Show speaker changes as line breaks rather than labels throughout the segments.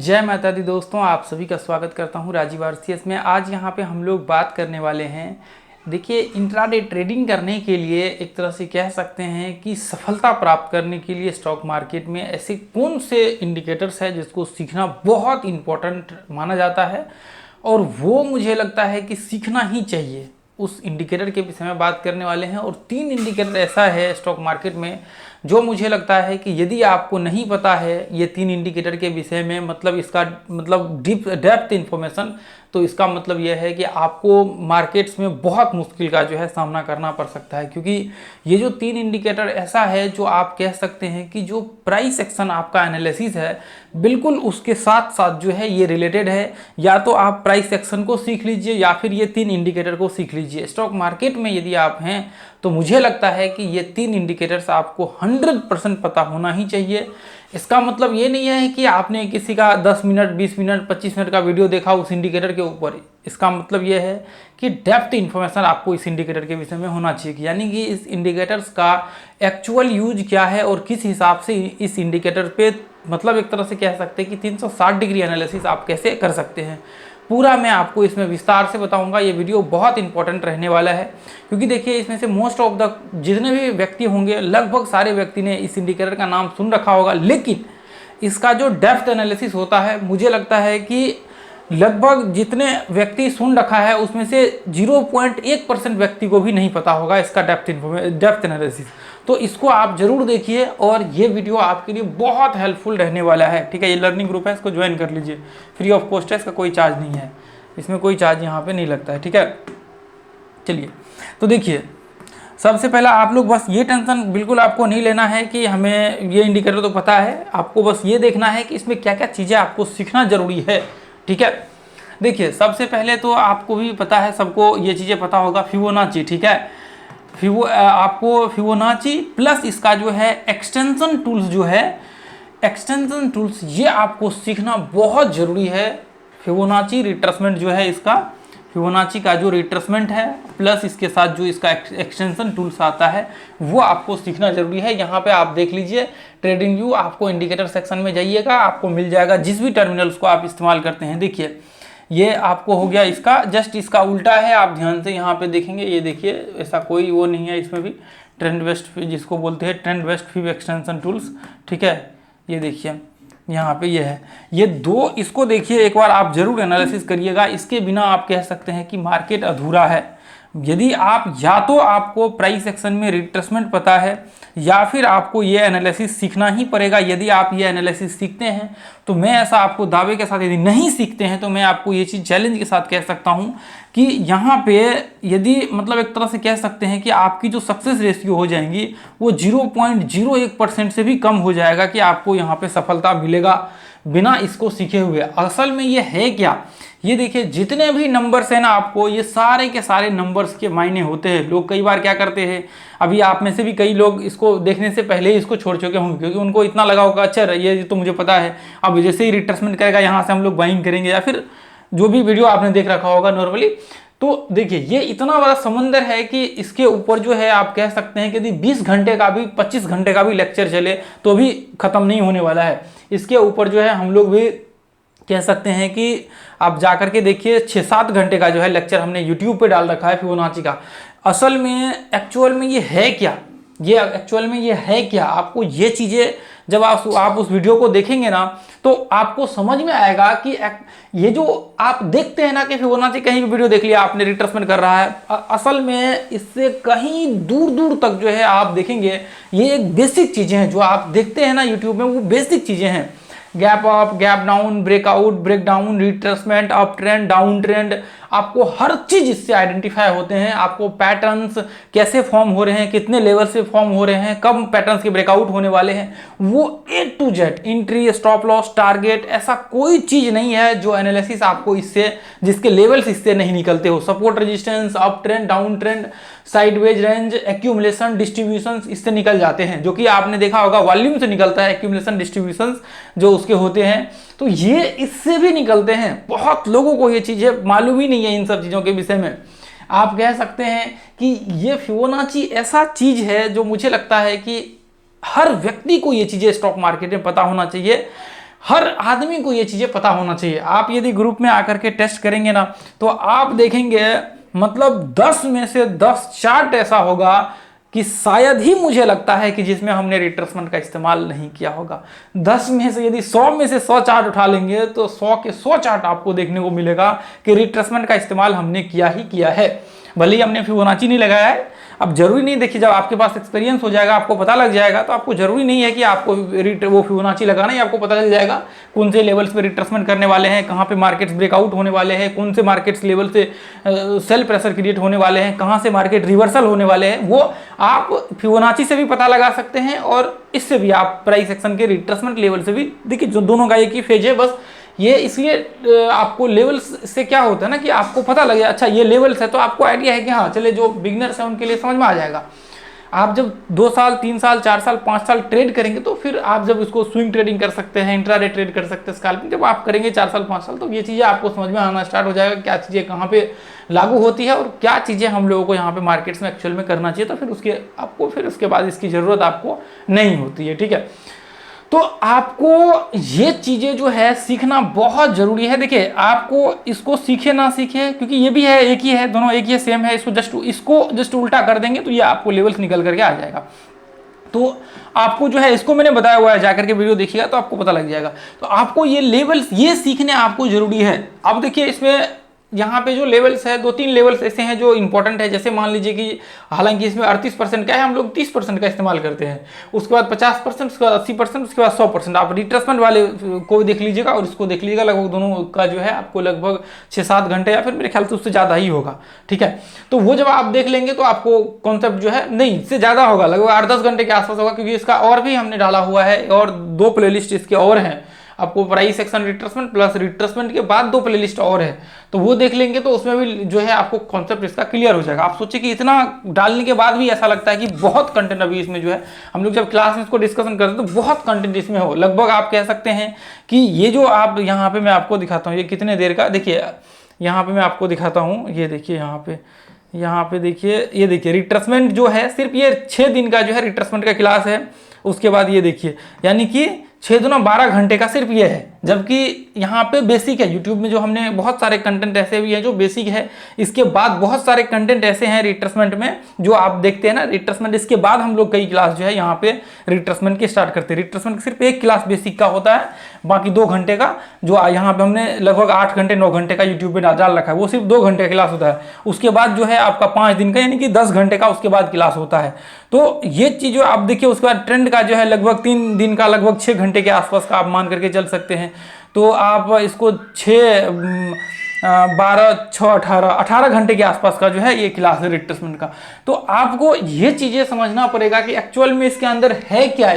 जय माता दी दोस्तों, आप सभी का स्वागत करता हूं राजीव आरसीएस में। आज यहां पे हम लोग बात करने वाले हैं। देखिए, इंट्राडे ट्रेडिंग करने के लिए एक तरह से कह सकते हैं कि सफलता प्राप्त करने के लिए स्टॉक मार्केट में ऐसे कौन से इंडिकेटर्स है जिसको सीखना बहुत इम्पोर्टेंट माना जाता है और वो मुझे लगता है कि सीखना ही चाहिए। उस इंडिकेटर के विषय में बात करने वाले हैं और 3 इंडिकेटर ऐसा है स्टॉक मार्केट में जो मुझे लगता है कि यदि आपको नहीं पता है ये 3 इंडिकेटर के विषय में, मतलब इसका डेप्थ इन्फॉर्मेशन, तो इसका मतलब यह है कि आपको मार्केट्स में बहुत मुश्किल का जो है सामना करना पड़ सकता है। क्योंकि ये जो 3 इंडिकेटर ऐसा है जो आप कह सकते हैं कि जो प्राइस एक्शन आपका एनालिसिस है बिल्कुल उसके साथ साथ जो है ये रिलेटेड है। या तो आप प्राइस एक्शन को सीख लीजिए या फिर ये 3 इंडिकेटर को सीख लीजिए। स्टॉक मार्केट में यदि आप हैं तो मुझे लगता है कि ये 3 इंडिकेटर्स आपको 100% पता होना ही चाहिए। इसका मतलब ये नहीं है कि आपने किसी का 10 मिनट 20 मिनट 25 मिनट का वीडियो देखा उस इंडिकेटर के ऊपर। इसका मतलब ये है कि डेप्थ इन्फॉर्मेशन आपको इस इंडिकेटर के विषय में होना चाहिए, यानी कि इस इंडिकेटर्स का एक्चुअल यूज क्या है और किस हिसाब से इस इंडिकेटर पे, मतलब एक तरह से कह सकते हैं कि 360 डिग्री एनालिसिस आप कैसे कर सकते हैं, पूरा मैं आपको इसमें विस्तार से बताऊंगा। ये वीडियो बहुत इंपॉर्टेंट रहने वाला है क्योंकि देखिए इसमें से मोस्ट ऑफ द जितने भी व्यक्ति होंगे लगभग सारे व्यक्ति ने इस इंडिकेटर का नाम सुन रखा होगा, लेकिन इसका जो डेप्थ एनालिसिस होता है मुझे लगता है कि लगभग जितने व्यक्ति सुन रखा है उसमें से 0.1% व्यक्ति को भी नहीं पता होगा इसका डेप्थ एनालिसिस। तो इसको आप जरूर देखिए और ये वीडियो आपके लिए बहुत हेल्पफुल रहने वाला है। ठीक है, ये लर्निंग ग्रुप है, इसको ज्वाइन कर लीजिए, फ्री ऑफ कॉस्ट है, इसका कोई चार्ज नहीं है, इसमें कोई चार्ज यहाँ पे नहीं लगता है। ठीक है, चलिए तो देखिए, सबसे पहला आप लोग बस ये टेंशन बिल्कुल आपको नहीं लेना है कि हमें ये इंडिकेटर तो पता है, आपको बस ये देखना है कि इसमें क्या क्या चीज़ें आपको सीखना जरूरी है। ठीक है, देखिए सबसे पहले तो आपको भी पता है, सबको ये चीज़ें पता होगा, फिबोनाची। ठीक है, आपको फिबोनाची प्लस इसका जो है एक्सटेंशन टूल्स जो है, एक्सटेंशन टूल्स ये आपको सीखना बहुत ज़रूरी है। फिबोनाची रिट्रेसमेंट जो है, इसका फिबोनाची का जो रिट्रेसमेंट है प्लस इसके साथ जो इसका एक्सटेंशन टूल्स आता है वो आपको सीखना जरूरी है। यहाँ पे आप देख लीजिए ट्रेडिंग व्यू, आपको इंडिकेटर सेक्शन में जाइएगा, आपको मिल जाएगा जिस भी टर्मिनल्स को आप इस्तेमाल करते हैं। देखिए ये आपको हो गया, इसका जस्ट इसका उल्टा है, आप ध्यान से यहाँ पे देखेंगे, ये देखिए ऐसा कोई वो नहीं है इसमें भी, ट्रेंड बेस्ट जिसको बोलते हैं trend best fib extension tools. ठीक है, ये देखिए यहाँ पे ये है, ये 2, इसको देखिए एक बार आप जरूर एनालिसिस करिएगा। इसके बिना आप कह सकते हैं कि मार्केट अधूरा है। यदि आप या तो आपको प्राइस एक्शन में रिट्रेसमेंट पता है या फिर आपको ये एनालिसिस सीखना ही पड़ेगा। यदि आप ये एनालिसिस सीखते हैं तो मैं ऐसा आपको दावे के साथ, यदि नहीं सीखते हैं तो मैं आपको ये चीज़ चैलेंज के साथ कह सकता हूँ कि यहाँ पे यदि मतलब एक तरह से कह सकते हैं कि आपकी जो सक्सेस रेशियो हो जाएंगी वो 0.01% से भी कम हो जाएगा कि आपको यहाँ पे सफलता मिलेगा बिना इसको सीखे हुए। असल में ये है क्या, ये देखिए जितने भी नंबर्स हैं ना, आपको ये सारे के सारे नंबर्स के मायने होते हैं। लोग कई बार क्या करते हैं, अभी आप में से भी कई लोग इसको देखने से पहले ही इसको छोड़ चुके होंगे क्योंकि उनको इतना लगा होगा अच्छा ये तो मुझे पता है, अब जैसे ही रिट्रेसमेंट करेगा यहाँ से हम लोग बाइंग करेंगे, या फिर जो भी वीडियो आपने देख रखा होगा नॉर्मली। तो देखिए ये इतना बड़ा समंदर है कि इसके ऊपर जो है आप कह सकते हैं कि यदि 20 घंटे का भी 25 घंटे का भी लेक्चर चले तो भी ख़त्म नहीं होने वाला है। इसके ऊपर जो है हम लोग भी कह सकते हैं कि आप जा करके देखिए 6-7 घंटे का जो है लेक्चर हमने यूट्यूब पे डाल रखा है फिबोनाची का। असल में एक्चुअल में ये है क्या, ये एक्चुअल में ये है क्या, आपको ये चीज़ें जब आप उस वीडियो को देखेंगे ना तो आपको समझ में आएगा कि ये जो आप देखते हैं ना कि फिबोनाची कहीं भी वीडियो देख लिया आपने रिट्रेसमेंट कर रहा है, असल में इससे कहीं दूर दूर तक जो है आप देखेंगे ये एक बेसिक चीज़ें हैं जो आप देखते हैं ना यूट्यूब में, वो बेसिक चीज़ें हैं। Gap up, gap down, breakout, break down, retracement, up trend, down trend, आपको हर चीज इससे आइडेंटिफाई होते हैं। आपको पैटर्न्स कैसे फॉर्म हो रहे हैं, कितने लेवल से फॉर्म हो रहे हैं, कब पैटर्न्स के ब्रेकआउट होने वाले हैं, वो A to Z, entry, stop loss, target, ऐसा कोई चीज नहीं है जो एनालिसिस आपको इससे, जिसके लेवल्स इससे नहीं निकलते हो। Support resistance, up trend, down trend, sideways range, accumulation, distributions इससे निकल जाते हैं, जो कि आपने देखा होगा वॉल्यूम से निकलता है एक्यूमुलेशन, डिस्ट्रीब्यूशंस जो उसके होते हैं, तो ये इससे भी निकलते हैं। बहुत लोगों को ये चीजें मालूम ही नहीं है इन सब चीजों के विषय में। आप कह सकते हैं कि ये फिबोनाची ऐसा चीज है जो मुझे लगता है कि हर व्यक्ति को ये चीजें स्टॉक मार्केट में पता होना चाहिए। हर आदमी को ये चीज़ें पता होना चाहिए। आप यदि ग्रुप में आकर के टेस्ट करेंगे ना तो आप देखेंगे मतलब 10 में से 10 चार्ट ऐसा होगा कि शायद ही मुझे लगता है कि जिसमें हमने रिट्रेसमेंट का इस्तेमाल नहीं किया होगा। 10 में से यदि 100 में से 100 चार्ट उठा लेंगे तो 100 के 100 चार्ट आपको देखने को मिलेगा कि रिट्रेसमेंट का इस्तेमाल हमने किया ही किया है। भले ही हमने फिबोनाची नहीं लगाया है। अब जरूरी नहीं, देखिए जब आपके पास एक्सपीरियंस हो जाएगा, आपको पता लग जाएगा, तो आपको जरूरी नहीं है कि आपको वो फिबोनाची लगाना ही, आपको पता चल जाएगा कौन से लेवल्स पे रिट्रेसमेंट करने वाले हैं, कहाँ पे मार्केट्स ब्रेकआउट होने वाले हैं, कौन से मार्केट्स लेवल से सेल प्रेशर क्रिएट होने वाले हैं, कहाँ से मार्केट रिवर्सल होने वाले हैं। वो आप फिबोनाची से भी पता लगा सकते हैं और इससे भी आप प्राइस एक्शन के रिट्रेसमेंट लेवल से भी। देखिए जो दोनों का एक ही फेज है, बस ये इसलिए आपको लेवल्स से क्या होता है ना कि आपको पता लगे अच्छा ये लेवल्स है, तो आपको आइडिया है कि हाँ चले जो बिगनर्स हैं उनके लिए समझ में आ जाएगा। आप जब 2 साल 3 साल 4 साल 5 साल ट्रेड करेंगे तो फिर आप जब इसको स्विंग ट्रेडिंग कर सकते हैं, इंट्राडे ट्रेड कर सकते हैं, स्कैल्पिंग जब आप करेंगे 4 साल 5 साल, तो ये चीज़ें आपको समझ में आना स्टार्ट हो जाएगा, क्या चीज़ें कहाँ पे लागू होती है और क्या चीज़ें हम लोगों को यहाँ पे मार्केट्स में एक्चुअल में करना चाहिए। तो फिर उसके बाद इसकी ज़रूरत आपको नहीं होती है, ठीक है। तो आपको ये चीज़ें जो है सीखना बहुत ज़रूरी है। देखिए आपको इसको सीखे ना सीखे, क्योंकि ये भी है एक ही है, दोनों एक ही है, सेम है, इसको जस्ट उल्टा कर देंगे तो ये आपको लेवल्स निकल करके आ जाएगा। तो आपको जो है इसको मैंने बताया हुआ है, जाकर के वीडियो देखिएगा तो आपको पता लग जाएगा। तो आपको ये लेवल्स ये सीखने आपको ज़रूरी है। अब देखिए इसमें यहाँ पे जो लेवल्स है 2-3 लेवल्स ऐसे हैं जो इंपॉर्टेंट है। जैसे मान लीजिए कि हालांकि इसमें 38% का है, हम लोग 30% का इस्तेमाल करते हैं, उसके बाद 50%, उसके बाद 80%, उसके बाद 100%। आप रिट्रेसमेंट वाले को देख लीजिएगा और इसको देख लीजिएगा, लगभग दोनों का जो है आपको लगभग 6-7 घंटे या फिर मेरे ख्याल से उससे ज़्यादा ही होगा, ठीक है। तो वो जब आप देख लेंगे तो आपको कॉन्सेप्ट जो है नहीं इससे ज़्यादा होगा, लगभग 8-10 घंटे के आसपास होगा, क्योंकि इसका और भी हमने डाला हुआ है और 2 प्लेलिस्ट इसके और हैं। आपको price action retracement plus retracement के बाद 2 प्लेलिस्ट और है, तो वो देख लेंगे तो उसमें भी जो है आपको कॉन्सेप्ट इसका क्लियर हो जाएगा। आप सोचिए कि इतना डालने के बाद भी ऐसा लगता है कि बहुत कंटेंट अभी इसमें जो है, हम लोग जब क्लास में इसको डिस्कशन करते हैं तो बहुत कंटेंट इसमें हो। लगभग आप कह सकते हैं कि ये जो आप यहाँ पे मैं आपको दिखाता हूँ ये कितने देर का, देखिए यहाँ पे मैं आपको दिखाता हूँ, ये देखिए यहाँ पे देखिए, ये देखिए रिट्रेसमेंट जो है सिर्फ ये 6 दिन का जो है रिट्रेसमेंट का क्लास है। उसके बाद ये देखिए यानी कि 6 दूना 12 घंटे का सिर्फ ये है, जबकि यहाँ पे बेसिक है। यूट्यूब में जो हमने बहुत सारे कंटेंट ऐसे भी हैं जो बेसिक है, इसके बाद बहुत सारे कंटेंट ऐसे हैं रिट्रेसमेंट में जो आप देखते हैं ना रिट्रेसमेंट, इसके बाद हम लोग कई क्लास जो है यहाँ पे रिट्रेसमेंट के स्टार्ट करते हैं। रिट्रेसमेंट सिर्फ एक क्लास बेसिक का होता है, बाकी 2 घंटे का जो यहाँ पे हमने लगभग 8 घंटे 9 घंटे का यूट्यूब पे डाल रखा है, वो सिर्फ 2 घंटे का क्लास होता है। उसके बाद जो है आपका 5 दिन का यानी कि 10 घंटे का उसके बाद क्लास होता है। तो ये चीज़ जो आप देखिए, उसके बाद ट्रेंड का जो है लगभग 3 दिन का लगभग 6 घंटे के आसपास का आप मान करके चल सकते हैं। तो आप इसको 18 घंटे के आसपास का जो है ये क्लास है रिट्रेसमेंट का। तो आपको ये चीज़ें समझना पड़ेगा कि एक्चुअल में इसके अंदर है क्या,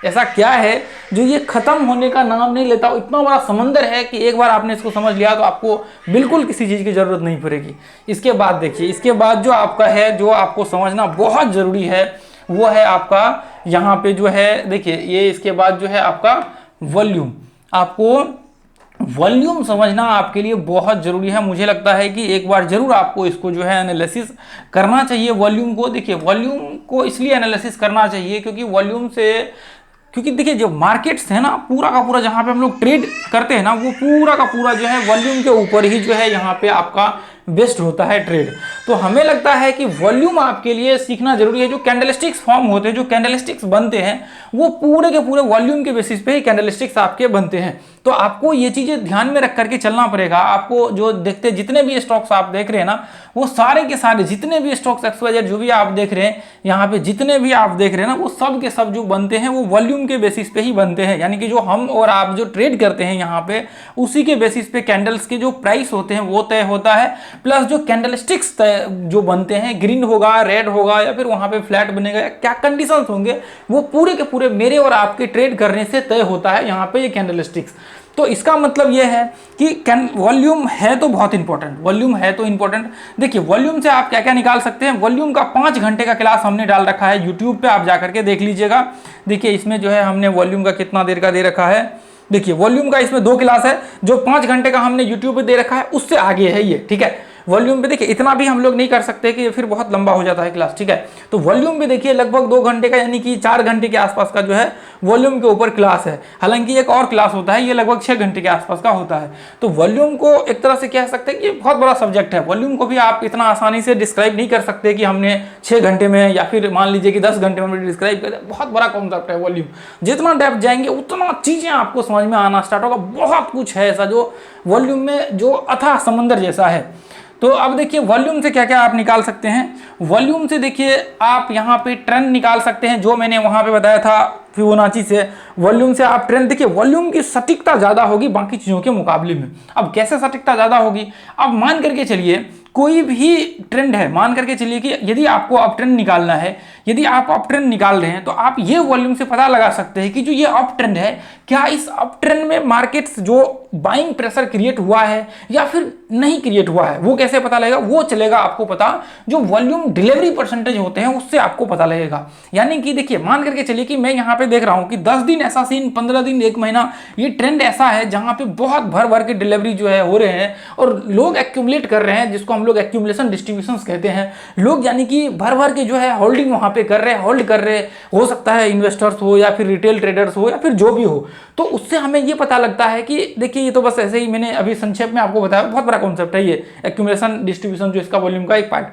ऐसा क्या है जो ये खत्म होने का नाम नहीं लेता। इतना बड़ा समंदर है कि एक बार आपने इसको समझ लिया तो आपको बिल्कुल किसी चीज़ की ज़रूरत नहीं पड़ेगी। इसके बाद देखिए, इसके बाद जो आपका है जो आपको समझना बहुत ज़रूरी है वो है आपका यहाँ पे जो है देखिए, ये इसके बाद जो है आपका वॉल्यूम। आपको वॉल्यूम समझना आपके लिए बहुत ज़रूरी है। मुझे लगता है कि एक बार ज़रूर आपको इसको जो है एनालिसिस करना चाहिए वॉल्यूम को। देखिए वॉल्यूम को इसलिए एनालिसिस करना चाहिए क्योंकि देखिए जो मार्केट्स है ना पूरा का पूरा जहाँ पे हम लोग ट्रेड करते हैं ना, वो पूरा का पूरा जो है वॉल्यूम के ऊपर ही जो है यहाँ पे आपका बेस्ड होता है ट्रेड। तो हमें लगता है कि वॉल्यूम आपके लिए सीखना जरूरी है। जो कैंडलस्टिक्स फॉर्म होते हैं, जो कैंडलस्टिक्स बनते हैं, वो पूरे के पूरे वॉल्यूम के बेसिस पे ही कैंडलस्टिक्स आपके बनते हैं। तो आपको ये चीज़ें ध्यान में रख करके चलना पड़ेगा। आपको जो देखते जितने भी स्टॉक्स आप देख रहे हैं ना, वो सारे के सारे जितने भी स्टॉक्स XYZ जो भी आप देख रहे हैं यहाँ पे, जितने भी आप देख रहे हैं ना, वो सब के सब जो बनते हैं वो वॉल्यूम के बेसिस पे ही बनते हैं। यानी कि जो हम और आप जो ट्रेड करते हैं यहाँ पे, उसी के बेसिस पे कैंडल्स के जो प्राइस होते हैं वो तय होता है, प्लस जो कैंडलस्टिक्स जो बनते हैं, ग्रीन होगा, रेड होगा या फिर वहाँ पे फ्लैट बनेगा या क्या कंडीशंस होंगे, वो पूरे के पूरे मेरे और आपके ट्रेड करने से तय होता है यहाँ पे ये कैंडलस्टिक्स। तो इसका मतलब ये है कि वॉल्यूम है तो बहुत इंपॉर्टेंट, वॉल्यूम है तो इंपॉर्टेंट। देखिए वॉल्यूम से आप क्या क्या निकाल सकते हैं। वॉल्यूम का 5 घंटे का क्लास हमने डाल रखा है यूट्यूब पे, आप जाकर के देख लीजिएगा। देखिए इसमें जो है हमने वॉल्यूम का कितना देर का दे रखा है। देखिए वॉल्यूम का इसमें 2 क्लास है, जो 5 घंटे का हमने यूट्यूब पे दे रखा है उससे आगे है ये, ठीक है। वॉल्यूम पे देखिए इतना भी हम लोग नहीं कर सकते कि फिर बहुत लंबा हो जाता है क्लास, ठीक है। तो वॉल्यूम पे देखिए लगभग 2 घंटे का यानी कि 4 घंटे के आसपास का जो है वॉल्यूम के ऊपर क्लास है। हालांकि एक और क्लास होता है, ये लगभग 6 घंटे के आसपास का होता है। तो वॉल्यूम को एक तरह से कह सकते हैं कि बहुत बड़ा सब्जेक्ट है। वॉल्यूम को भी आप इतना आसानी से डिस्क्राइब नहीं कर सकते कि हमने 6 घंटे में या फिर मान लीजिए कि 10 घंटे में डिस्क्राइब कर दें। बहुत बड़ा कॉन्सेप्ट है वॉल्यूम। जितना डेप्थ जाएंगे उतना चीजें आपको समझ में आना स्टार्ट होगा। बहुत कुछ है ऐसा जो वॉल्यूम में जो अथाह समंदर जैसा है। तो अब देखिए वॉल्यूम से क्या क्या आप निकाल सकते हैं। वॉल्यूम से देखिए आप यहाँ पे ट्रेंड निकाल सकते हैं, जो मैंने वहाँ पे बताया था फिबोनाची से। वॉल्यूम से आप ट्रेंड देखिए, वॉल्यूम की सटीकता ज़्यादा होगी बाकी चीज़ों के मुकाबले में। अब कैसे सटीकता ज़्यादा होगी, अब मान करके चलिए कोई भी ट्रेंड है, मान करके चलिए कि यदि आपको अप ट्रेंड निकालना है, यदि आप अप ट्रेंड निकाल रहे हैं तो आप ये वॉल्यूम से पता लगा सकते हैं कि जो ये अप ट्रेंड है, क्या इस अप ट्रेंड में मार्केट्स जो बाइंग प्रेशर क्रिएट हुआ है या फिर नहीं क्रिएट हुआ है। वो कैसे पता लगेगा, वो चलेगा आपको पता जो वॉल्यूम डिलीवरी परसेंटेज होते हैं उससे आपको पता लगेगा। यानी कि देखिए मान करके चलिए कि मैं यहाँ पे देख रहा हूँ कि 10 दिन ऐसा सीन, 15 दिन, 1 महीना, ये ट्रेंड ऐसा है जहाँ पे बहुत भर भर के डिलीवरी जो है हो रहे हैं और लोग एक्यूमुलेट कर रहे हैं, जिसको हम लोग एक्यूमुलेशन डिस्ट्रीब्यूशन कहते हैं। लोग यानी कि भर भर के जो है होल्डिंग वहाँ पे कर रहे हैं, होल्ड कर रहे हैं। हो सकता है इन्वेस्टर्स हो या फिर रिटेल ट्रेडर्स हो या फिर जो भी हो। तो उससे हमें ये पता लगता है कि देखिए ये तो बस ऐसे ही मैंने अभी संक्षेप में आपको बताया, बहुत बड़ा कॉन्सेप्ट है ये एक्यूमुलेशन डिस्ट्रीब्यूशन, जो इसका वॉल्यूम का एक पार्ट।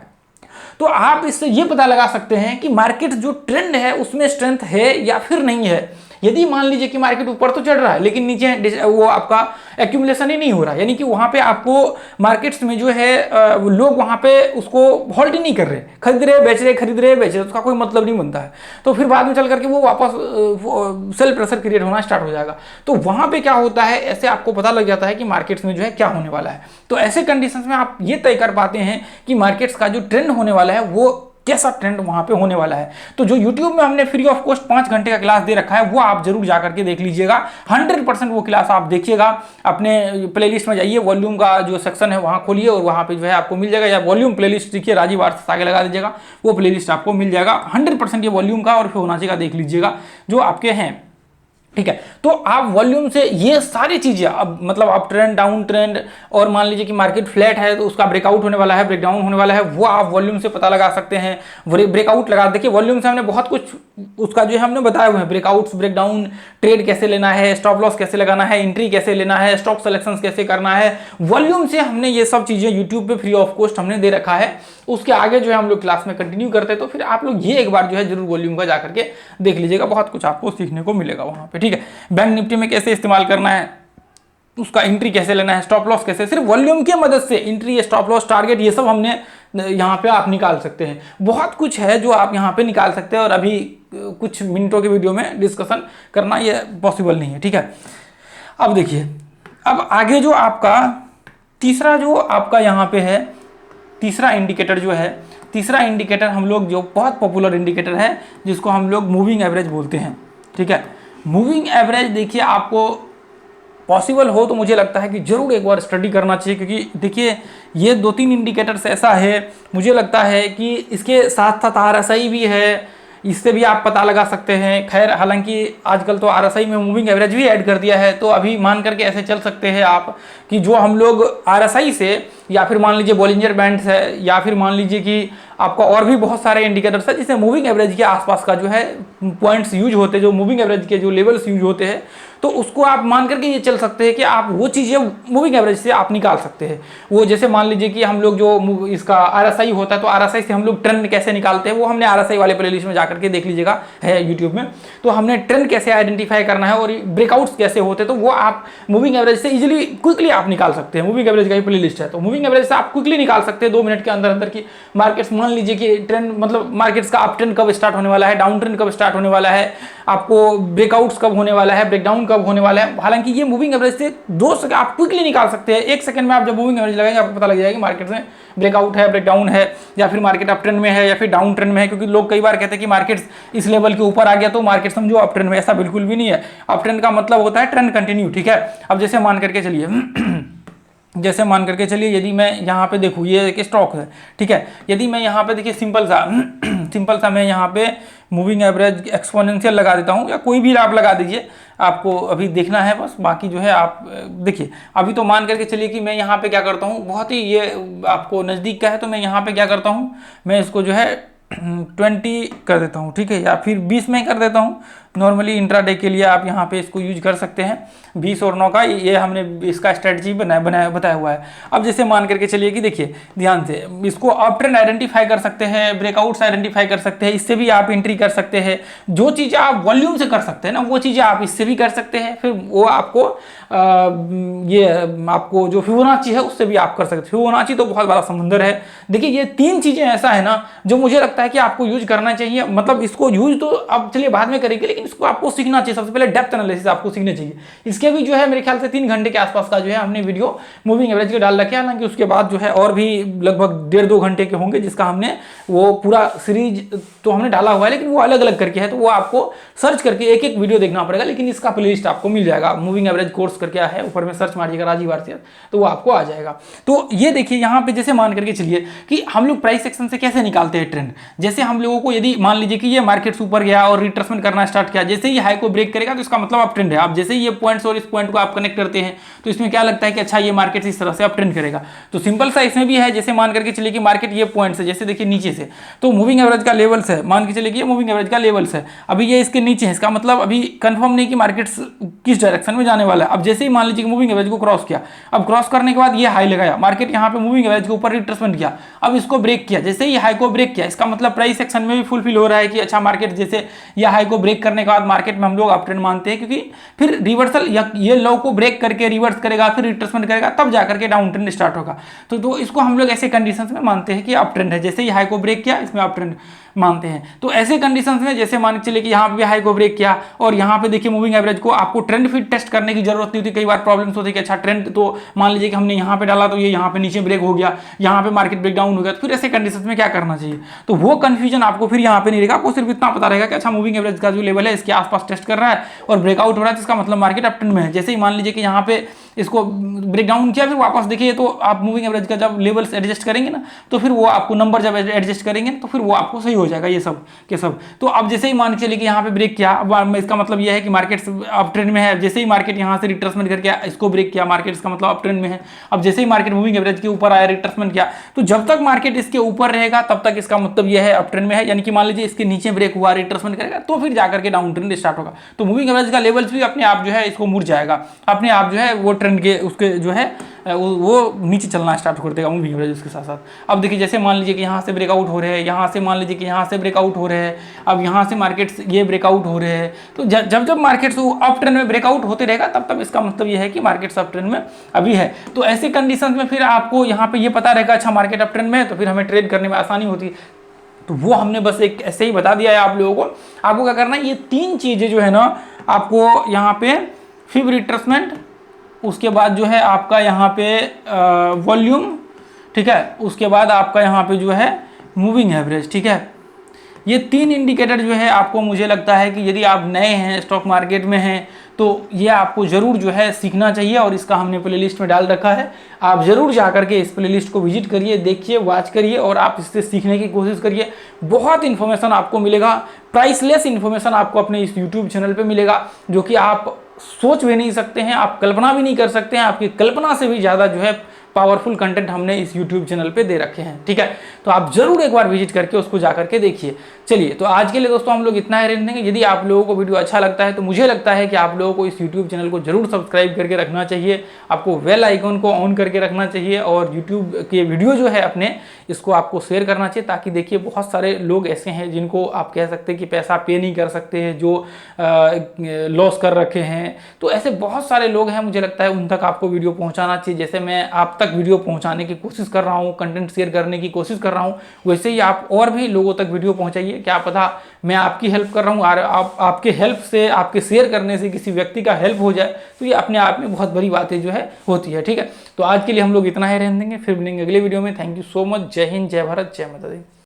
तो आप इससे ये पता लगा सकते हैं कि मार्केट जो ट्रेंड है उसमें स्ट्रेंथ है या फिर नहीं है। यदि मान लीजिए कि मार्केट ऊपर तो चढ़ रहा है लेकिन नीचे वो आपका एक्यूमुलेशन ही नहीं हो रहा, यानी कि वहां पे आपको मार्केट्स में जो है लोग वहां पे उसको होल्ड ही नहीं कर रहे, खरीद रहे बेच रहे, खरीद रहे बेच रहे, उसका कोई मतलब नहीं बनता है। तो फिर बाद में चल करके वो वापस सेल प्रेशर क्रिएट होना स्टार्ट हो जाएगा। तो वहां पे क्या होता है, ऐसे आपको पता लग जाता है कि मार्केट्स में जो है क्या होने वाला है। तो ऐसे कंडीशंस में आप ये तय कर पाते हैं कि मार्केट्स का जो ट्रेंड होने वाला है वो कैसा ट्रेंड वहां पे होने वाला है। तो जो YouTube में हमने फ्री ऑफ कॉस्ट 5 घंटे का क्लास दे रखा है वो आप जरूर जाकर के देख लीजिएगा। 100% वो क्लास आप देखिएगा। अपने प्लेलिस्ट में जाइए, वॉल्यूम का जो सेक्शन है वहां खोलिए और वहां पे जो है आपको मिल जाएगा, या वॉल्यूम प्लेलिस्ट देखिए, राजीव आर्ट्स आगे लगा दीजिएगा, वो प्लेलिस्ट आपको मिल जाएगा। 100% ये वॉल्यूम का और फिबोनाची का देख लीजिएगा जो आपके हैं, ठीक है। तो आप वॉल्यूम से ये सारी चीजें, अब मतलब अप ट्रेंड, डाउन ट्रेंड, और मान लीजिए कि मार्केट फ्लैट है तो उसका ब्रेकआउट होने वाला है, ब्रेकडाउन होने वाला है, वो आप वॉल्यूम से पता लगा सकते हैं। ब्रेकआउट लगा देखिए, वॉल्यूम से हमने बहुत कुछ उसका जो है हमने बताए हुए हैं, ब्रेकआउट्स, ब्रेकडाउन, ट्रेड कैसे लेना है, स्टॉप लॉस कैसे लगाना है, एंट्री कैसे लेना है, स्टॉक सिलेक्शन कैसे करना है। वॉल्यूम से हमने ये सब चीजें यूट्यूब पे फ्री ऑफ कॉस्ट हमने दे रखा है। उसके आगे जो है हम लोग क्लास में कंटिन्यू करते हैं, तो फिर आप लोग ये एक बार जो है जरूर वॉल्यूम का जाकर के देख लीजिएगा, बहुत कुछ आपको सीखने को मिलेगा वहां पे, ठीक है। बैंक निफ्टी में कैसे इस्तेमाल करना है, उसका एंट्री कैसे लेना है, स्टॉप लॉस कैसे, सिर्फ वॉल्यूम की मदद से एंट्री, स्टॉप लॉस, टारगेट, ये सब हमने यहाँ पे आप निकाल सकते हैं। बहुत कुछ है जो आप यहाँ पे निकाल सकते हैं और अभी कुछ मिनटों के वीडियो में डिस्कशन करना ये पॉसिबल नहीं है, ठीक है। अब देखिए, अब आगे जो आपका तीसरा जो आपका यहाँ पे है, तीसरा इंडिकेटर जो है, तीसरा इंडिकेटर हम लोग जो बहुत पॉपुलर इंडिकेटर है जिसको हम लोग मूविंग एवरेज बोलते हैं, ठीक है। मूविंग एवरेज देखिए, आपको पॉसिबल हो तो मुझे लगता है कि जरूर एक बार स्टडी करना चाहिए, क्योंकि देखिए ये 2-3 इंडिकेटर्स ऐसा है, मुझे लगता है कि इसके साथ साथ RSI भी है, इससे भी आप पता लगा सकते हैं। खैर हालांकि आजकल तो RSI में मूविंग एवरेज भी ऐड कर दिया है, तो अभी मान करके ऐसे चल सकते हैं आप कि जो हम लोग RSI से, या फिर मान लीजिए बॉलिंजर बैंड्स है, या फिर मान लीजिए कि आपका और भी बहुत सारे इंडिकेटर्स है जिससे मूविंग एवरेज के आसपास का जो है पॉइंट्स यूज होते हैं, जो मूविंग एवरेज के जो लेवल्स यूज होते हैं, तो उसको आप मान करके ये चल सकते हैं कि आप वो चीज़ें मूविंग एवरेज से आप निकाल सकते हैं। वो जैसे मान लीजिए कि हम लोग जो इसका RSI होता है, तो RSI से हम लोग ट्रेंड कैसे निकालते हैं वो हमने RSI वाले प्लेलिस्ट में जाकर के देख लीजिएगा, है यूट्यूब में। तो हमने ट्रेंड कैसे आइडेंटिफाई करना है और ब्रेकआउट्स कैसे होते हैं, तो वो आप मूविंग एवरेज से इजीली क्विकली आप निकाल सकते हैं। मूविंग एवरेज का ही प्लेलिस्ट है, तो मूविंग एवरेज से आप क्विकली निकाल सकते हैं 2 मिनट के अंदर अंदर की मार्केट्स। मान लीजिए कि ट्रेंड मतलब मार्केट्स का अप ट्रेंड कब स्टार्ट होने वाला है, डाउन ट्रेंड कब स्टार्ट होने वाला है, आपको ब्रेकआउट्स कब होने वाला है, ब्रेकडाउन कब होने वाला है। हालांकि ये मूविंग एवरेज से 2 सेकंड आप क्विकली निकाल सकते हैं। 1 सेकंड में आप जब मूविंग एवरेज लगाएंगे आपको पता लग जाएगा कि मार्केट में ब्रेकआउट है, ब्रेकडाउन है, या फिर मार्केट अप ट्रेंड में है या फिर डाउन ट्रेंड में है। क्योंकि लोग कई बार कहते हैं कि मार्केट इस लेवल के ऊपर आ गया तो मार्केट समझो अप ट्रेंड में, ऐसा बिल्कुल भी नहीं है। अप ट्रेंड का मतलब होता है ट्रेंड कंटिन्यू, ठीक है। अब जैसे मान करके चलिए जैसे मान करके चलिए, यदि मैं यहाँ पे देखूँ, ये एक स्टॉक है, ठीक है। यदि मैं यहाँ पे देखिए सिंपल सा मैं यहाँ पे मूविंग एवरेज एक्सपोनेंशियल लगा देता हूँ, या कोई भी आप लगा दीजिए, आपको अभी देखना है बस, बाकी जो है आप देखिए। अभी तो मान करके चलिए कि मैं यहाँ पे क्या करता हूँ, बहुत ही ये आपको नज़दीक का है, तो मैं यहाँ पे क्या करता हूँ, मैं इसको जो है 20 कर देता हूँ, ठीक है, या फिर 20 में कर देता हूँ। नॉर्मली इंट्राडे के लिए आप यहाँ पे इसको यूज कर सकते हैं 20 और 9 का, ये हमने इसका स्ट्रेटजी बताया हुआ है। अब जैसे मान करके चलिए कि देखिए ध्यान से, इसको अप ट्रेंड आइडेंटिफाई कर सकते हैं, ब्रेकआउट्स आइडेंटिफाई कर सकते हैं, इससे भी आप एंट्री कर सकते हैं। जो चीज़ें आप वॉल्यूम से कर सकते हैं ना, वो चीज़ें आप इससे भी कर सकते हैं। फिर वो आपको ये आपको जो फिबोनाची है उससे भी आप कर सकते हैं। फिबोनाची तो बहुत बड़ा समंदर है। देखिए ये 3 चीज़ें ऐसा है ना जो मुझे लगता है कि आपको यूज करना चाहिए। मतलब इसको यूज तो अब चलिए बाद में करेंगे, लेकिन इसको आपको सीखना चाहिए। सबसे पहले डेप्थ एनालिसिस आपको सीखना चाहिए। इसके भी जो है मेरे ख्याल से 3 घंटे के आसपास का जो है हमने वीडियो मूविंग एवरेज के डाल रखे, हालांकि उसके बाद जो है और भी लगभग 1.5-2 घंटे के होंगे जिसका हमने वो पूरा सीरीज तो हमने डाला हुआ है, लेकिन वो अलग अलग करके है, तो वो आपको सर्च करके एक एक वीडियो देखना पड़ेगा। लेकिन इसका प्लेलिस्ट आपको मिल जाएगा, मूविंग एवरेज कोर्स करके है, ऊपर में सर्च मारिएगा राजीव आरसीएस, तो वो आपको आ जाएगा। तो ये देखिए यहाँ पे जैसे मान करके चलिए कि हम लोग प्राइस एक्शन से कैसे निकालते हैं ट्रेंड। जैसे हम लोगों को यदि मान लीजिए कि ये मार्केट ऊपर गया और रिट्रेसमेंट करना स्टार्ट किया, जैसे ही हाई को ब्रेक करेगा तो इसका मतलब आप ट्रेंड है। आप जैसे ही ये पॉइंट्स और इस पॉइंट को आप कनेक्ट करते हैं तो इसमें क्या लगता है कि अच्छा ये मार्केट इस तरह से आप ट्रेंड करेगा। तो सिंपल सा इसमें भी है, जैसे मान करके चलिए कि मार्केट ये पॉइंट्स है, जैसे देखिए नीचे से, तो मूविंग एवरेज का लेवल्स है, मान के चलिए कि ये मूविंग एवरेज का लेवल्स है, अभी ये इसके नीचे है, इसका मतलब अभी कंफर्म नहीं कि मार्केट किस डायरेक्शन में जाने वाला है। अब जैसे ही मान लीजिए कि मूविंग एवरेज को क्रॉस किया, अब क्रॉस करने के बाद ये हाई लगाया, मार्केट यहाँ पे मूविंग एवरेज के ऊपर रिट्रेसमेंट किया, अब इसको ब्रेक किया, जैसे ही हाई को ब्रेक किया, इसका मतलब प्राइस एक्शन में भी फुलफिल हो रहा है कि अच्छा मार्केट जैसे ये हाई को ब्रेक करने के बाद मार्केट में हम लोग अप ट्रेंड मानते हैं, क्योंकि फिर रिवर्सल या ये लो को ब्रेक करके रिवर्स करेगा, फिर रिट्रेसमेंट करेगा, तब जाकर के डाउन ट्रेंड स्टार्ट होगा। तो इसको हम लोग ऐसे कंडीशंस में मानते हैं कि अप ट्रेंड है। जैसे ही हाई को ब्रेक किया, इसमें अप ट्रेंड मानते हैं। तो ऐसे कंडीशंस में जैसे मान के चले कि यहाँ पे हाई को ब्रेक किया और यहाँ पे देखिए मूविंग एवरेज को आपको ट्रेंड फिर टेस्ट करने की जरूरत नहीं होती। कई बार प्रॉब्लम्स होती है कि अच्छा ट्रेंड तो मान लीजिए कि हमने यहाँ पे डाला तो ये यहाँ पे नीचे ब्रेक हो गया, यहाँ पे मार्केट ब्रेक डाउन हो गया, तो फिर ऐसे कंडीशंस में क्या करना चाहिए। तो वो कंफ्यूजन आपको फिर यहाँ पे नहीं रहेगा, आपको सिर्फ इतना पता रहेगा कि अच्छा मूविंग एवरेज का जो लेवल है इसके आसपास टेस्ट कर रहा है और ब्रेकआउट हो रहा है, तो इसका मतलब मार्केट अप ट्रेंड में है। जैसे ही मान लीजिए कि यहाँ पे इसको ब्रेक डाउन किया, फिर वापस देखिए, तो आप मूविंग एवरेज का जब लेवल्स एडजस्ट करेंगे ना, तो फिर वो आपको नंबर जब एडजस्ट करेंगे तो फिर वो आपको सही हो जाएगा ये सब के सब। तो अब जैसे ही मान के चलिए कि यहाँ पे ब्रेक किया, अब इसका मतलब ये है कि मार्केट अप ट्रेंड में है। जैसे ही मार्केट यहाँ से रिट्रेसमेंट करके इसको ब्रेक किया, मार्केट इसका मतलब अप ट्रेंड में है। अब जैसे ही मार्केट मूविंग एवरेज के ऊपर आया, रिट्रेसमेंट किया, तो जब तक मार्केट इसके ऊपर रहेगा तब तक इसका मतलब ये है अप ट्रेंड में है। यानी कि मान लीजिए इसके नीचे ब्रेक हुआ, रिट्रेसमेंट करेगा, तो फिर जाकर के डाउन ट्रेंड स्टार्ट होगा। तो मूविंग एवरेज का लेवल्स भी अपने आप जो है इसको मुड़ जाएगा, अपने आप जो है वो ट्रेंड के उसके जो है वो नीचे चलना स्टार्ट कर देगा मूविंग एवरेज के साथ साथ। अब देखिए जैसे मान लीजिए कि यहाँ से ब्रेकआउट हो रहे हैं, यहाँ से मान लीजिए कि यहाँ से ब्रेकआउट हो रहे हैं, अब यहाँ से मार्केट ये ब्रेकआउट हो रहे हैं, तो जब जब मार्केट अप ट्रेंड में ब्रेकआउट होते रहेगा तब तब इसका मतलब ये है कि मार्केट अप ट्रेंड में अभी है। तो ऐसे कंडीशन में फिर आपको यहाँ पे ये पता रहेगा अच्छा मार्केट अप ट्रेंड में है, तो फिर हमें ट्रेड करने में आसानी होती है। तो वो हमने बस एक ऐसे ही बता दिया है आप लोगों को। आपको क्या करना है, ये 3 चीजें जो है ना, आपको यहाँ पे फिब रिट्रेसमेंट, उसके बाद जो है आपका यहाँ पे वॉल्यूम, ठीक है, उसके बाद आपका यहाँ पे जो है मूविंग एवरेज, ठीक है। ये 3 इंडिकेटर जो है आपको, मुझे लगता है कि यदि आप नए हैं स्टॉक मार्केट में हैं तो ये आपको ज़रूर जो है सीखना चाहिए, और इसका हमने प्लेलिस्ट में डाल रखा है। आप ज़रूर जा करके इस प्लेलिस्ट को विजिट करिए, देखिए, वॉच करिए और आप इससे सीखने की कोशिश करिए। बहुत इन्फॉर्मेशन आपको मिलेगा, प्राइसलेस इन्फॉर्मेशन आपको अपने इस यूट्यूब चैनल पे मिलेगा, जो कि आप सोच भी नहीं सकते हैं, आप कल्पना भी नहीं कर सकते हैं। आपकी कल्पना से भी ज़्यादा जो है पावरफुल कंटेंट हमने इस YouTube चैनल पे दे रखे हैं, ठीक है। तो आप जरूर एक बार विजिट करके उसको जाकर के देखिए। चलिए, तो आज के लिए दोस्तों हम लोग इतना ही रहने देंगे। यदि आप लोगों को वीडियो अच्छा लगता है तो मुझे लगता है कि आप लोगों को इस YouTube चैनल को जरूर सब्सक्राइब करके रखना चाहिए, आपको बेल आइकन को ऑन करके रखना चाहिए, और YouTube के वीडियो जो है अपने इसको आपको शेयर करना चाहिए, ताकि देखिए बहुत सारे लोग ऐसे हैं जिनको आप कह सकते हैं कि पैसा पे नहीं कर सकते हैं, जो लॉस कर रखे हैं। तो ऐसे बहुत सारे लोग हैं, मुझे लगता है उन तक आपको वीडियो पहुँचाना चाहिए। जैसे मैं आप तक वीडियो पहुंचाने की कोशिश कर रहा हूं, कंटेंट शेयर करने की कोशिश कर रहा हूं, वैसे ही आप और भी लोगों तक वीडियो पहुंचाइए। क्या पता मैं आपकी हेल्प कर रहा हूं और आपके हेल्प से, आपके शेयर करने से किसी व्यक्ति का हेल्प हो जाए, तो ये अपने आप में बहुत बड़ी बातें जो है होती है, ठीक है। तो आज के लिए हम लोग इतना ही रहने देंगे, फिर मिलेंगे अगले वीडियो में। Thank you so much. जय हिंद, जय भारत, जय माता दी।